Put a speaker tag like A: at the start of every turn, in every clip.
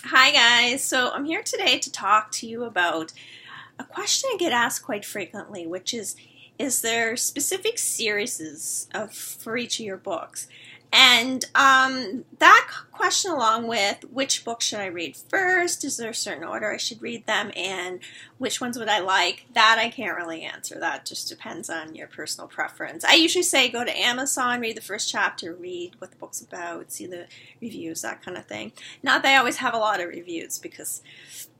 A: Hi guys, so I'm here today to talk to you about a question I get asked quite frequently, which is there specific series for each of your books? And that question, along with which book should I read first, is there a certain order I should read them, and which ones would I like, that I can't really answer. That just depends on your personal preference. I usually say go to Amazon, read the first chapter, read what the book's about, see the reviews, that kind of thing. Not that I always have a lot of reviews, because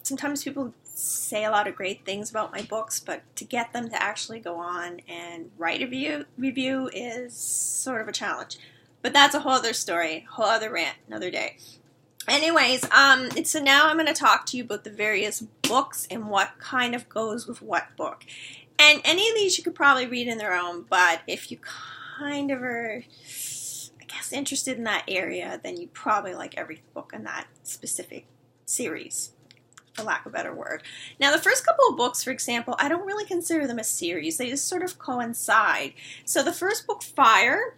A: sometimes people say a lot of great things about my books, but to get them to actually go on and write a review is sort of a challenge. But that's a whole other story, whole other rant, another day. Anyways, so now I'm going to talk to you about the various books and what kind of goes with what book. And any of these you could probably read in their own, but if you kind of are, I guess, interested in that area, then you probably like every book in that specific series, for lack of a better word. Now, the first couple of books, for example, I don't really consider them a series. They just sort of coincide. So the first book, Fire,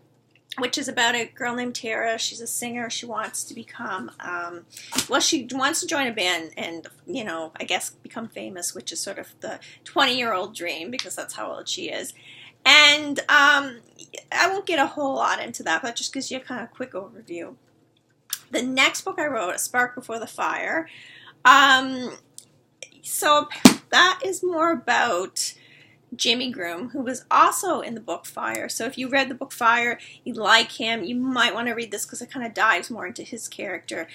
A: which is about a girl named Tara. She's a singer. She wants to become, she wants to join a band and, I guess become famous, which is sort of the 20-year-old dream, because that's how old she is. And I won't get a whole lot into that, but just gives you a kind of quick overview. The next book I wrote, A Spark Before the Fire, so that is more about Jimmy Groom, who was also in the book Fire. So if you read the book Fire, you like him, you might want to read this because it kind of dives more into his character.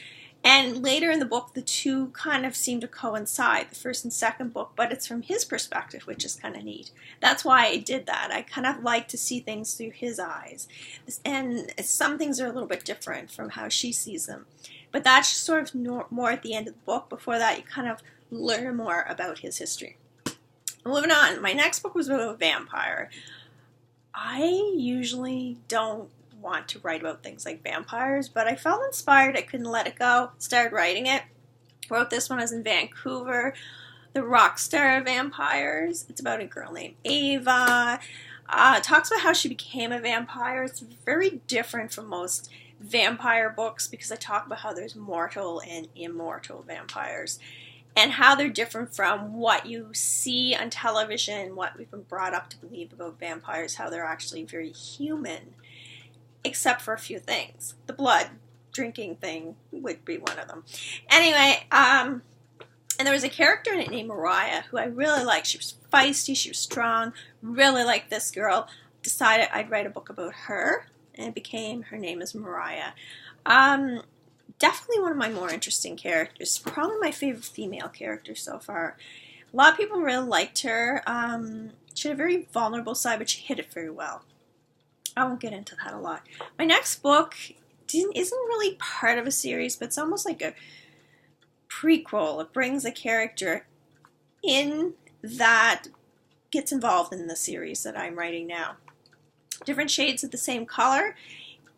A: And later in the book, the two kind of seem to coincide, the first and second book, but it's from his perspective, which is kind of neat. That's why I did that. I kind of like to see things through his eyes. And some things are a little bit different from how she sees them. But that's sort of more at the end of the book. Before that, you kind of learn more about his history. Moving on, my next book was about a vampire. I usually don't want to write about things like vampires, but I felt inspired. I couldn't let it go. Started writing it. Wrote this when I was in Vancouver. The Rock Star of Vampires. It's about a girl named Ava. It talks about how she became a vampire. It's very different from most vampire books because I talk about how there's mortal and immortal vampires, and how they're different from what you see on television, what we've been brought up to believe about vampires, how they're actually very human, except for a few things. The blood drinking thing would be one of them. Anyway, and there was a character in it named Mariah, who I really liked. She was feisty, she was strong, really liked this girl. Decided I'd write a book about her, and it became Her Name is Mariah. Definitely one of my more interesting characters. Probably my favorite female character so far. A lot of people really liked her. She had a very vulnerable side, but she hid it very well. I won't get into that a lot. My next book isn't really part of a series, but it's almost like a prequel. It brings a character in that gets involved in the series that I'm writing now. Different shades of the same color.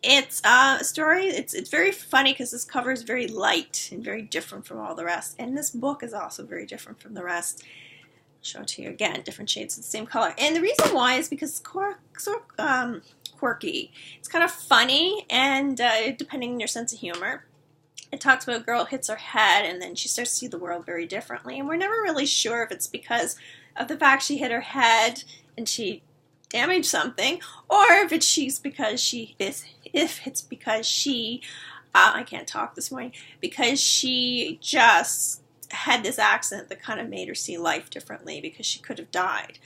A: It's a story, it's very funny because this cover is very light and very different from all the rest. And this book is also very different from the rest. I'll show it to you again, different shades of the same color. And the reason why is because it's sort of quirky. It's kind of funny, and depending on your sense of humor. It talks about a girl hits her head and then she starts to see the world very differently. And we're never really sure if it's because of the fact she hit her head and she damaged something, or if it's because she I can't talk this morning, because she just had this accident that kind of made her see life differently, because she could have died.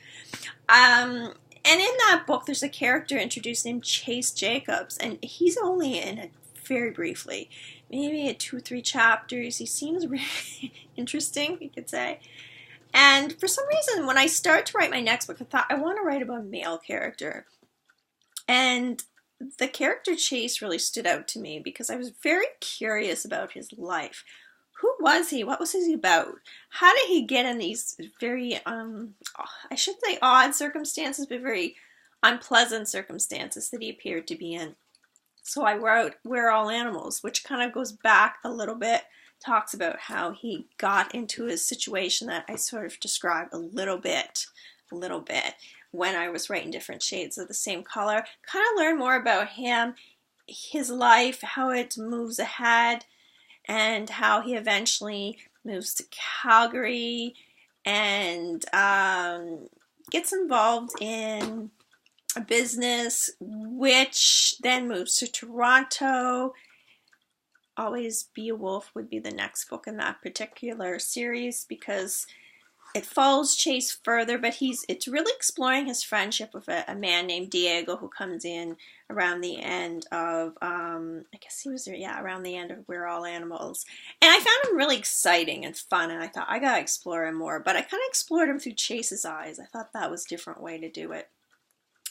A: And in that book, there's a character introduced named Chase Jacobs, and he's only in it very briefly, maybe 2 or 3 chapters. He seems really interesting, you could say. And for some reason, when I started to write my next book, I thought I want to write about a male character. And the character Chase really stood out to me because I was very curious about his life. Who was he? What was he about? How did he get in these very, I shouldn't say odd circumstances, but very unpleasant circumstances that he appeared to be in? So I wrote We're All Animals, which kind of goes back a little bit, talks about how he got into a situation that I sort of described a little bit when I was writing different shades of the same color. Kind of learn more about him, his life, how it moves ahead, and how he eventually moves to Calgary and gets involved in a business, which then moves to Toronto. Always Be a Wolf would be the next book in that particular series because it follows Chase further, but it's really exploring his friendship with a man named Diego who comes in around the end of, I guess he was there, yeah, around the end of We're All Animals. And I found him really exciting and fun, and I thought, I gotta explore him more. But I kind of explored him through Chase's eyes. I thought that was a different way to do it.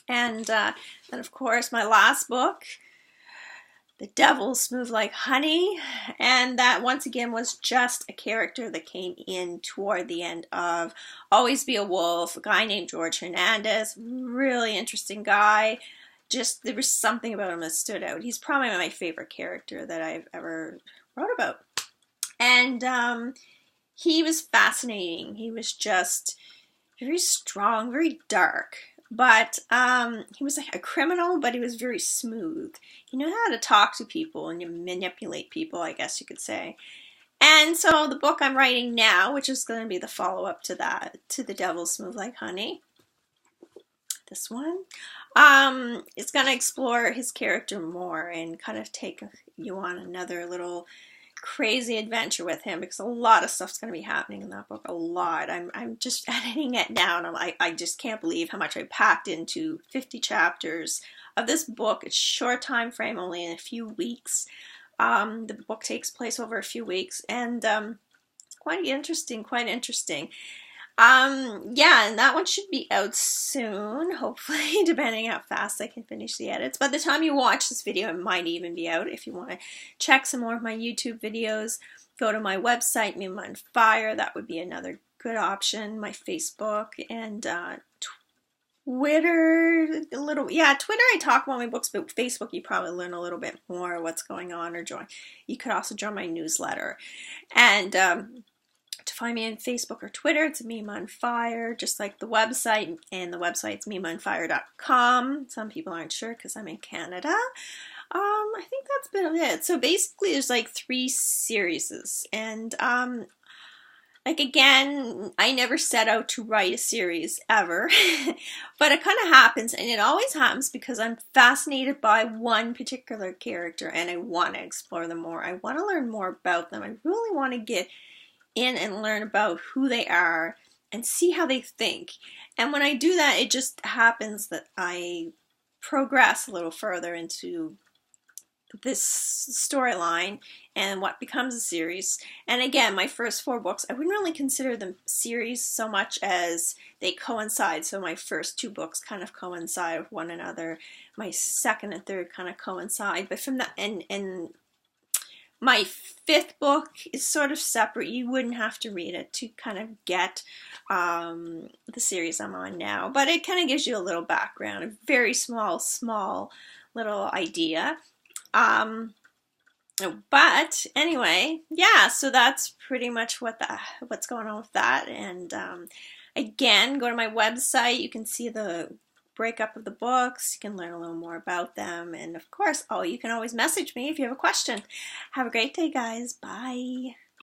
A: And then, of course, my last book, The Devil Smooth Like Honey, and that once again was just a character that came in toward the end of Always Be a Wolf, a guy named George Hernandez, really interesting guy. Just, there was something about him that stood out. He's probably my favorite character that I've ever wrote about. And he was fascinating. He was just very strong, very dark. But he was like a criminal, but he was very smooth. He knew how to talk to people and manipulate people, I guess you could say. And so the book I'm writing now, which is going to be the follow-up to that, to The Devil Smooth Like Honey, this one, it's going to explore his character more and kind of take you on another little crazy adventure with him, because a lot of stuff's going to be happening in that book. A lot. I'm just editing it now, and I just can't believe how much I packed into 50 chapters of this book. It's short time frame, only in a few weeks. The book takes place over a few weeks, and it's quite interesting. Yeah, and that one should be out soon, hopefully, depending how fast I can finish the edits. By the time you watch this video, it might even be out. If you want to check some more of my YouTube videos, go to my website, Mima on Fire. That would be another good option. My Facebook and Twitter, Twitter I talk about my books, but Facebook you probably learn a little bit more what's going on, or join. You could also join my newsletter. And to find me on Facebook or Twitter, it's Mima on Fire, just like the website, and the website's mimaonfire.com. Some people aren't sure because I'm in Canada. I think that's been it. So basically there's like 3 series, and like again, I never set out to write a series ever, but it kind of happens, and it always happens because I'm fascinated by one particular character and I want to explore them more. I want to learn more about them. I really want to get in and learn about who they are and see how they think. And when I do that, it just happens that I progress a little further into this storyline and what becomes a series. And again, my first 4 books, I wouldn't really consider them series so much as they coincide. So my first 2 books kind of coincide with one another. My second and third kind of coincide. But from that, and my 5th book is sort of separate. You wouldn't have to read it to kind of get the series I'm on now. But it kind of gives you a little background, a very small little idea. But anyway, yeah, so that's pretty much what's going on with that. And again, go to my website. You can see the breakup of the books. You can learn a little more about them. And of course, you can always message me if you have a question. Have a great day, guys. Bye.